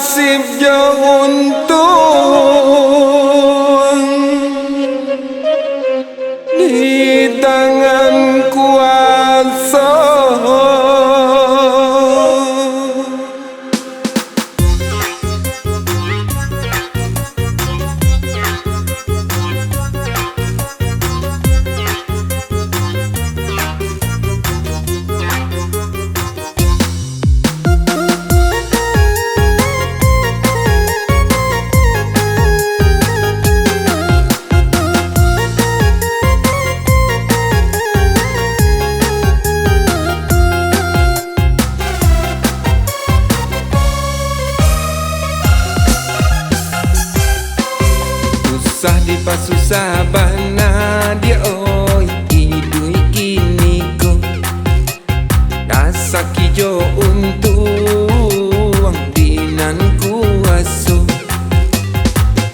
nasib jo untung di tangan kuasa. Susah di pasusah bana dia oi idui kini ko dasa kijo untung dinan kuaso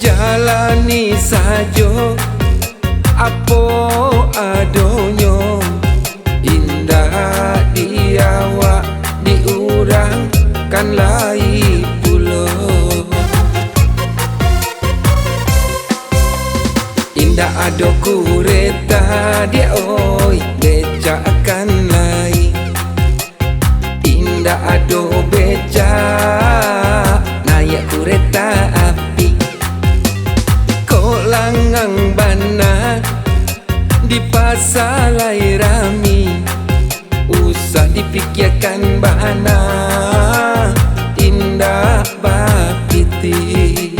jalani sajo apo adonyo indah diawa diurang kan lai pulo. Indah ado kureta dia oi beca akan lai. Indah ado beca naik kureta api. Kok langang bana di pasalai rami. Usah dipikirkan bana indah bapiti.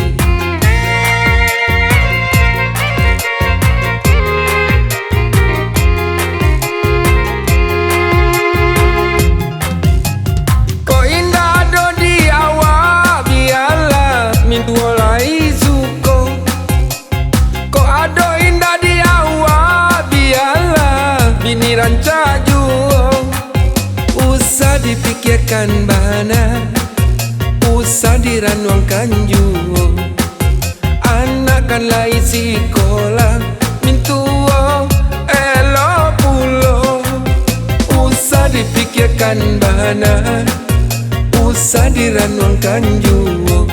Rancaju usah dipikirkan bana, usah diranuangkan juo. Anak kan lai sekolah mintuo elo pulo. Usah dipikirkan bana, usah diranuangkan juo.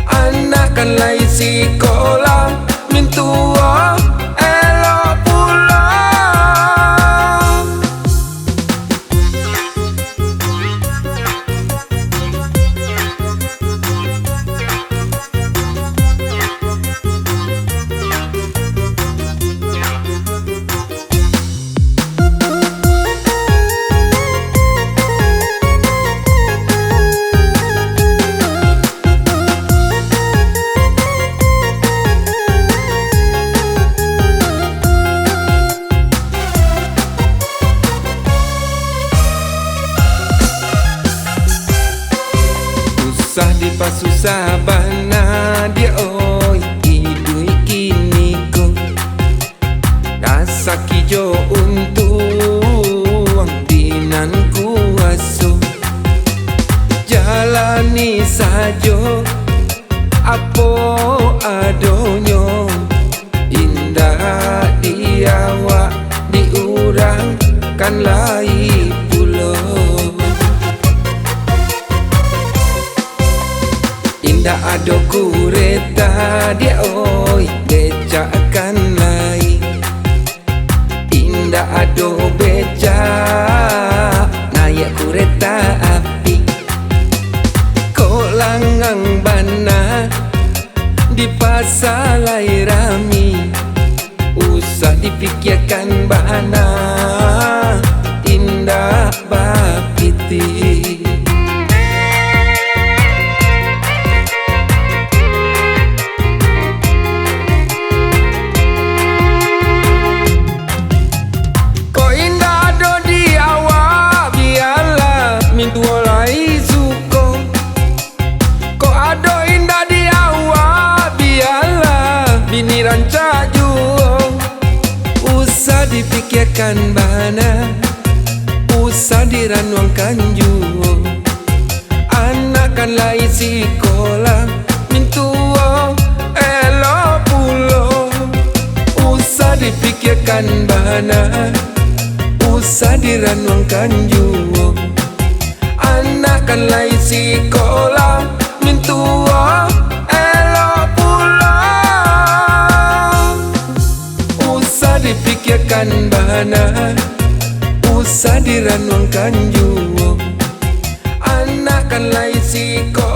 Anak kan lai sekolah mintuo elo pulo. Susah di pasusah bana dia oi idui kini ko dasa kijo untung dinan kuaso jalani sajo apo adonyo indah diawa diurang kan lai pulo. Indah ado kureta dia oi beca akan lai. Indah ado beca naik kureta api. Kok langang bana di pasalai rami. Usah dipikirkan bana indah bapiti. Rancaju usah dipikirkan bana, usah diranuangkan juo. Anak kan lai sekolah mintuo elo pulo. Usah dipikirkan bana, usah diranuangkan juo. Anak kan lai sekolah mintua elok pulang. Usah dipikirkan bana, usah direnungkan juga. Anak kan lain siko